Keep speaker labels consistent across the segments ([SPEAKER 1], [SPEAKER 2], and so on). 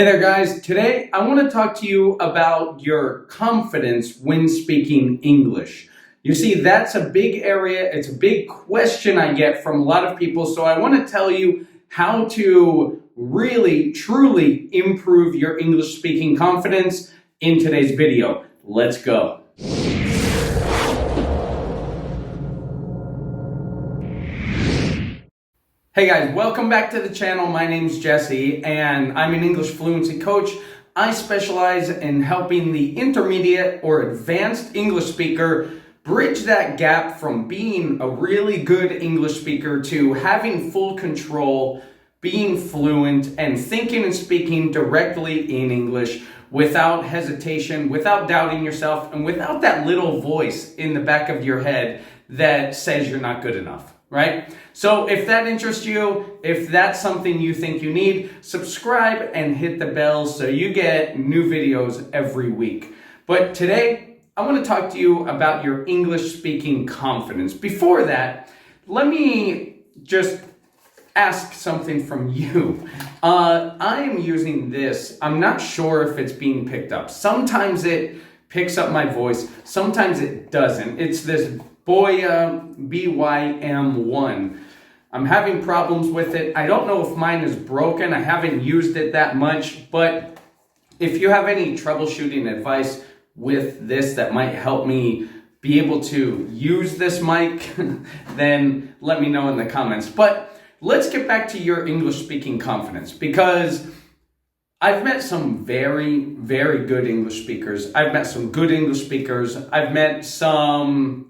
[SPEAKER 1] Hey there guys, today I want to talk to you about your confidence when speaking English. You see, that's a big area, it's a big question I get from a lot of people, so I want to tell you how to really, truly improve your English speaking confidence in today's video. Let's go. Hey guys, welcome back to the channel. My name's Jesse and I'm an English fluency coach. I specialize in helping the intermediate or advanced English speaker bridge that gap from being a really good English speaker to having full control, being fluent, and thinking and speaking directly in English without hesitation, without doubting yourself, and without that little voice in the back of your head that says you're not good enough. Right? So if that interests you, if that's something you think you need, subscribe and hit the bell so you get new videos every week. But today, I want to talk to you about your English speaking confidence. Before that, let me just ask something from you. I am using this. I'm not sure if it's being picked up. Sometimes it picks up my voice. Sometimes it doesn't. It's this Boya BYM1. I'm having problems with it. I don't know if mine is broken. I haven't used it that much, but if you have any troubleshooting advice with this that might help me be able to use this mic, then let me know in the comments. But let's get back to your English speaking confidence, because I've met some very, very good English speakers. I've met some good English speakers. I've met some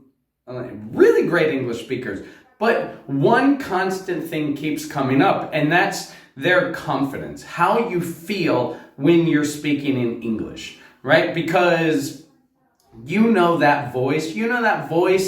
[SPEAKER 1] really great English speakers, but one constant thing keeps coming up, and that's their confidence, how you feel when you're speaking in English, right? Because you know that voice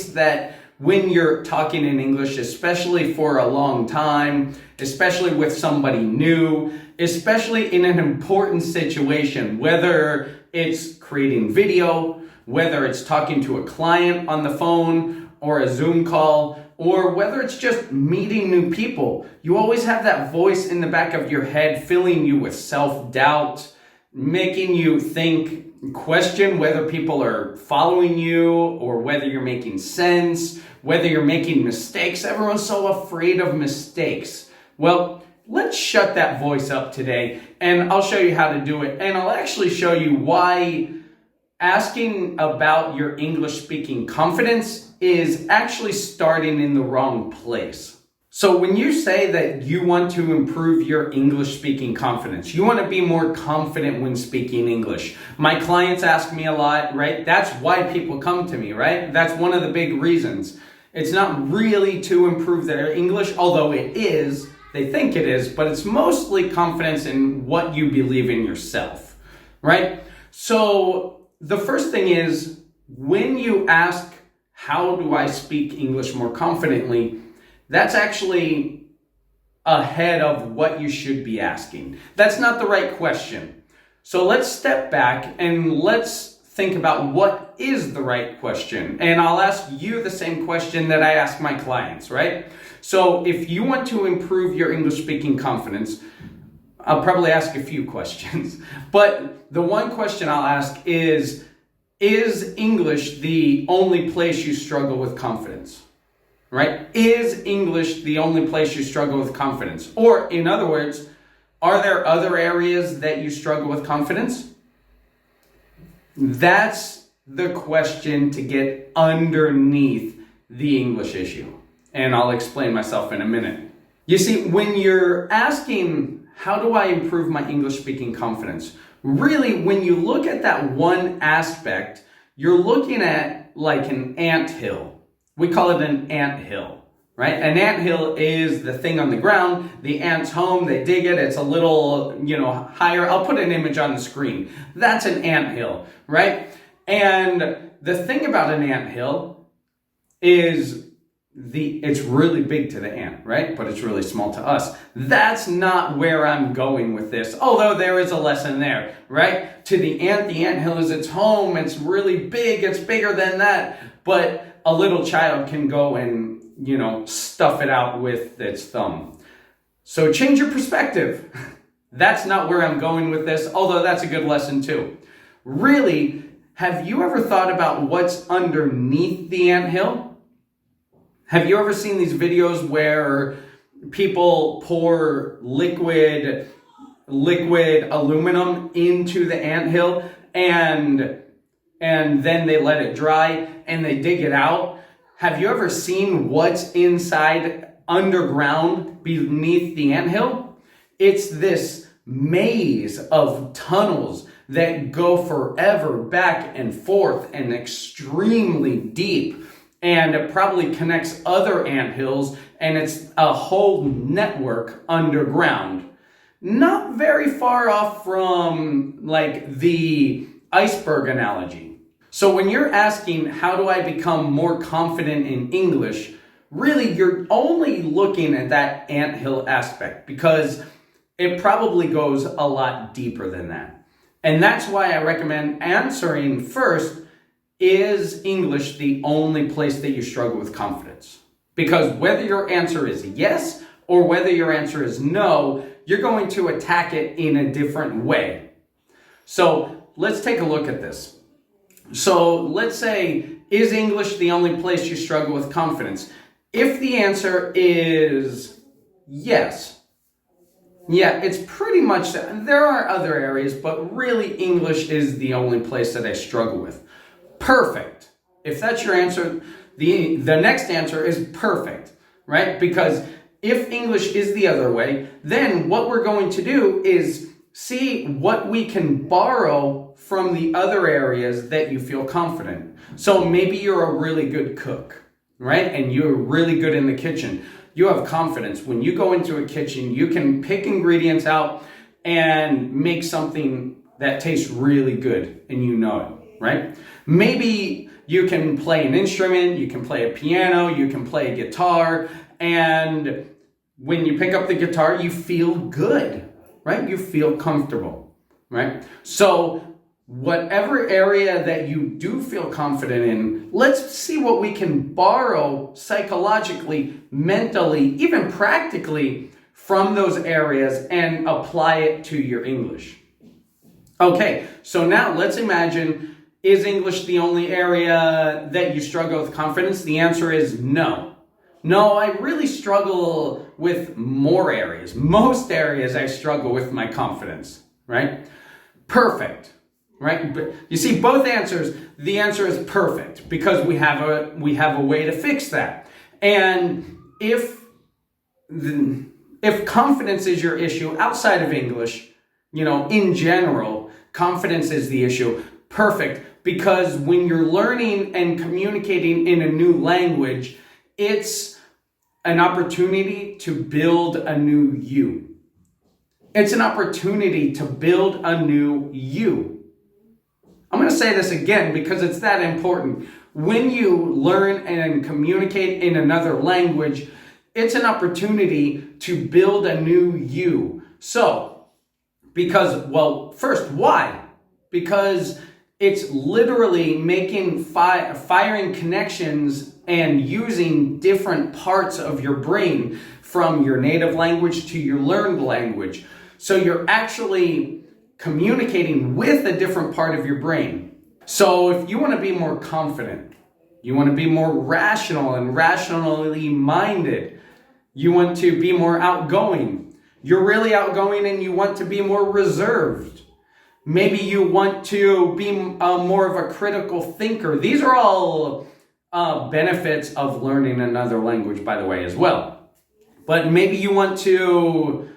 [SPEAKER 1] that when you're talking in English, especially for a long time, especially with somebody new, especially in an important situation, whether it's creating video, whether it's talking to a client on the phone or a Zoom call, or whether it's just meeting new people, you always have that voice in the back of your head filling you with self-doubt, making you think, question whether people are following you or whether you're making sense, whether you're making mistakes. Everyone's so afraid of mistakes. Well, let's shut that voice up today, and I'll show you how to do it, and I'll actually show you why asking about your English speaking confidence is actually starting in the wrong place. So when you say that you want to improve your English speaking confidence, you want to be more confident when speaking English. My clients ask me a lot, right? That's why people come to me, right? That's one of the big reasons. It's not really to improve their English, although it is, they think it is, but it's mostly confidence in what you believe in yourself, right? So the first thing is, when you ask, how do I speak English more confidently? That's actually ahead of what you should be asking. That's not the right question. So let's step back and let's think about what is the right question. And I'll ask you the same question that I ask my clients, right? So if you want to improve your English speaking confidence, I'll probably ask a few questions, but the one question I'll ask is English the only place you struggle with confidence, right? Is English the only place you struggle with confidence? Or in other words, are there other areas that you struggle with confidence? That's the question to get underneath the English issue. And I'll explain myself in a minute. You see, when you're asking, how do I improve my English speaking confidence? Really, when you look at that one aspect, you're looking at like an anthill. We call it an anthill, right? An anthill is the thing on the ground. The ants home, they dig it. It's a little, higher. I'll put an image on the screen. That's an anthill, right? And the thing about an anthill is it's really big to the ant, right? But it's really small to us. That's not where I'm going with this, although there is a lesson there, right? To the anthill is its home. It's really big. It's bigger than that. But a little child can go and, stuff it out with its thumb. So change your perspective. That's not where I'm going with this, although that's a good lesson too. Really, have you ever thought about what's underneath the anthill? Have you ever seen these videos where people pour liquid aluminum into the anthill and then they let it dry and they dig it out? Have you ever seen what's inside underground beneath the anthill? It's this maze of tunnels that go forever back and forth and extremely deep. And it probably connects other anthills, and it's a whole network underground. Not very far off from like the iceberg analogy. So when you're asking, how do I become more confident in English? Really, you're only looking at that anthill aspect because it probably goes a lot deeper than that. And that's why I recommend answering first, is English the only place that you struggle with confidence? Because whether your answer is yes or whether your answer is no, you're going to attack it in a different way. So let's take a look at this. So let's say, is English the only place you struggle with confidence? If the answer is yes, yeah, it's pretty much that. There are other areas, but really English is the only place that I struggle with. Perfect. If that's your answer, the next answer is perfect, right? Because if English is the other way, then what we're going to do is see what we can borrow from the other areas that you feel confident. So maybe you're a really good cook, right? And you're really good in the kitchen. You have confidence. When you go into a kitchen, you can pick ingredients out and make something that tastes really good, and you know it, right? Maybe you can play an instrument, you can play a piano, you can play a guitar, and when you pick up the guitar, you feel good, right? You feel comfortable, right? So whatever area that you do feel confident in, let's see what we can borrow psychologically, mentally, even practically from those areas and apply it to your English. Okay, so now let's imagine, is English the only area that you struggle with confidence? The answer is no. No, I really struggle with more areas. Most areas I struggle with my confidence, right? Perfect, right? But you see, both answers, the answer is perfect because we have a way to fix that. And if confidence is your issue outside of English, in general, confidence is the issue. Perfect, because when you're learning and communicating in a new language, it's an opportunity to build a new you. It's an opportunity to build a new you. I'm going to say this again because it's that important. When you learn and communicate in another language, it's an opportunity to build a new you. So, first, why? Because it's literally making firing connections and using different parts of your brain from your native language to your learned language. So you're actually communicating with a different part of your brain. So if you want to be more confident, you want to be more rational and rationally minded, you want to be more outgoing, you're really outgoing and you want to be more reserved. Maybe you want to be more of a critical thinker. These are all benefits of learning another language, by the way, as well. But maybe you want to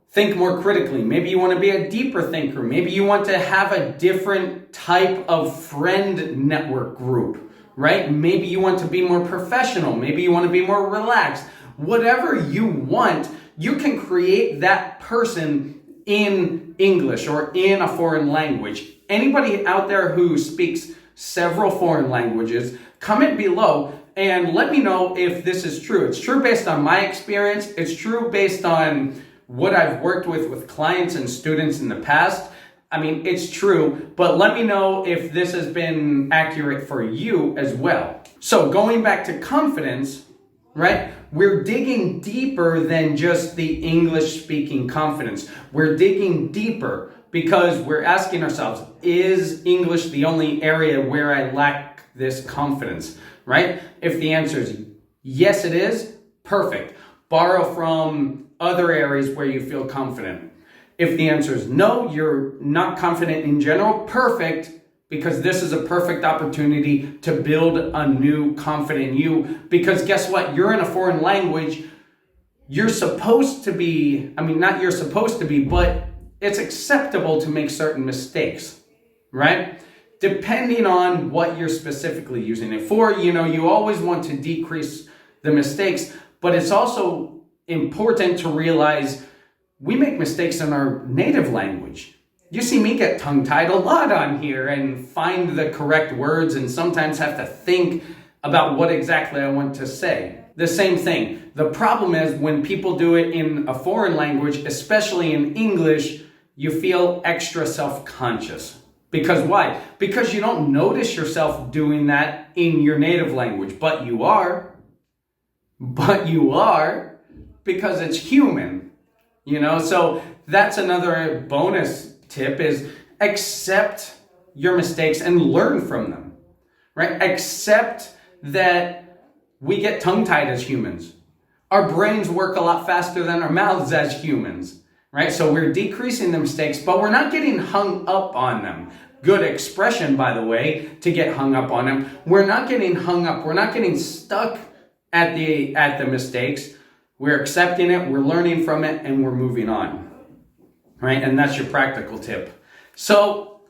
[SPEAKER 1] think more critically. Maybe you want to be a deeper thinker. Maybe you want to have a different type of friend network group, right? Maybe you want to be more professional. Maybe you want to be more relaxed. Whatever you want, you can create that person in English or in a foreign language. Anybody out there who speaks several foreign languages, comment below and let me know if this is true. It's true based on my experience. It's true based on what I've worked with clients and students in the past. I mean, it's true, but let me know if this has been accurate for you as well. So going back to confidence, right? We're digging deeper than just the English speaking confidence. We're digging deeper because we're asking ourselves, is English the only area where I lack this confidence, right? If the answer is yes, it is, perfect. Borrow from other areas where you feel confident. If the answer is no, you're not confident in general, perfect, because this is a perfect opportunity to build a new confident you. Because guess what? You're in a foreign language. You're supposed to be, not you're supposed to be, but it's acceptable to make certain mistakes, right? Depending on what you're specifically using it for, you always want to decrease the mistakes, but it's also important to realize we make mistakes in our native language. You see me get tongue-tied a lot on here and find the correct words and sometimes have to think about what exactly I want to say. The same thing. The problem is when people do it in a foreign language, especially in English, you feel extra self-conscious. Because why? Because you don't notice yourself doing that in your native language, but you are. But you are, because it's human. So that's another bonus tip is accept your mistakes and learn from them, right? Accept that we get tongue-tied as humans. Our brains work a lot faster than our mouths as humans, right? So we're decreasing the mistakes, but we're not getting hung up on them. Good expression, by the way, to get hung up on them. We're not getting hung up. We're not getting stuck at the mistakes. We're accepting it, we're learning from it, and we're moving on, right? And that's your practical tip. So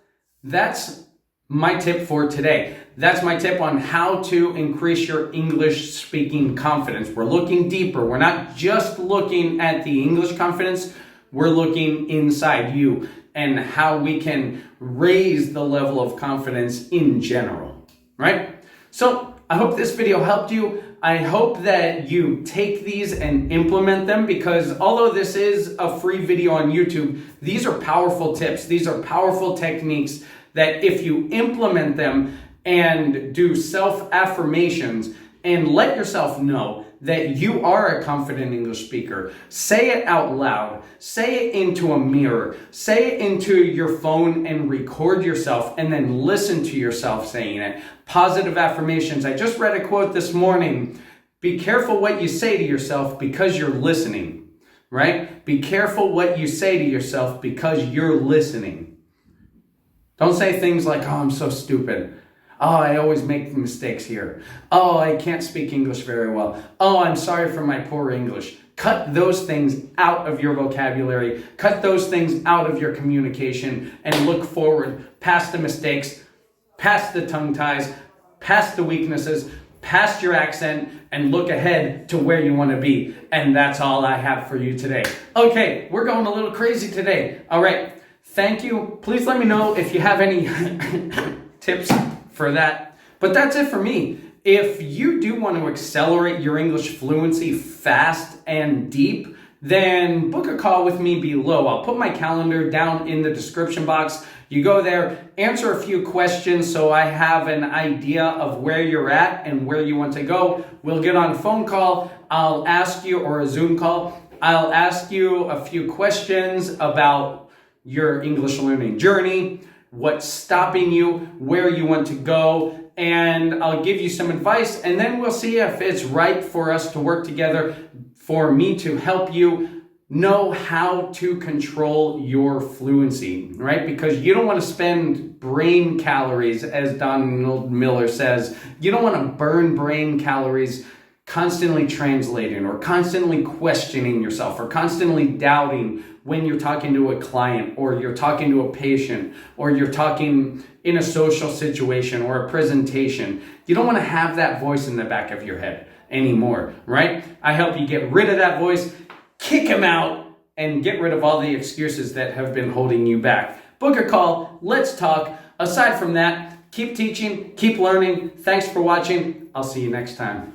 [SPEAKER 1] that's my tip for today. That's my tip on how to increase your English speaking confidence. We're looking deeper. We're not just looking at the English confidence. We're looking inside you and how we can raise the level of confidence in general, right? So I hope this video helped you. I hope that you take these and implement them, because although this is a free video on YouTube, these are powerful tips. These are powerful techniques that if you implement them and do self-affirmations and let yourself know that you are a confident English speaker, say it out loud, say it into a mirror, say it into your phone and record yourself and then listen to yourself saying it. Positive affirmations. I just read a quote this morning. Be careful what you say to yourself because you're listening, right? Be careful what you say to yourself because you're listening. Don't say things like, oh, I'm so stupid. Oh, I always make mistakes here. Oh, I can't speak English very well. Oh, I'm sorry for my poor English. Cut those things out of your vocabulary. Cut those things out of your communication and look forward past the mistakes, past the tongue ties, past the weaknesses, past your accent, and look ahead to where you want to be. And that's all I have for you today. Okay, we're going a little crazy today. All right, thank you. Please let me know if you have any tips for that. But that's it for me. If you do want to accelerate your English fluency fast and deep, then book a call with me below. I'll put my calendar down in the description box. You go there, answer a few questions so I have an idea of where you're at and where you want to go. We'll get on a phone call. I'll ask you, or a Zoom call. I'll ask you a few questions about your English learning journey, what's stopping you, where you want to go, and I'll give you some advice, and then we'll see if it's right for us to work together, for me to help you know how to control your fluency, right? Because you don't want to spend brain calories, as Donald Miller says. You don't want to burn brain calories constantly translating or constantly questioning yourself or constantly doubting when you're talking to a client or you're talking to a patient or you're talking in a social situation or a presentation. You don't want to have that voice in the back of your head anymore, right? I help you get rid of that voice, kick him out, and get rid of all the excuses that have been holding you back. Book a call. Let's talk. Aside from that, keep teaching, keep learning. Thanks for watching. I'll see you next time.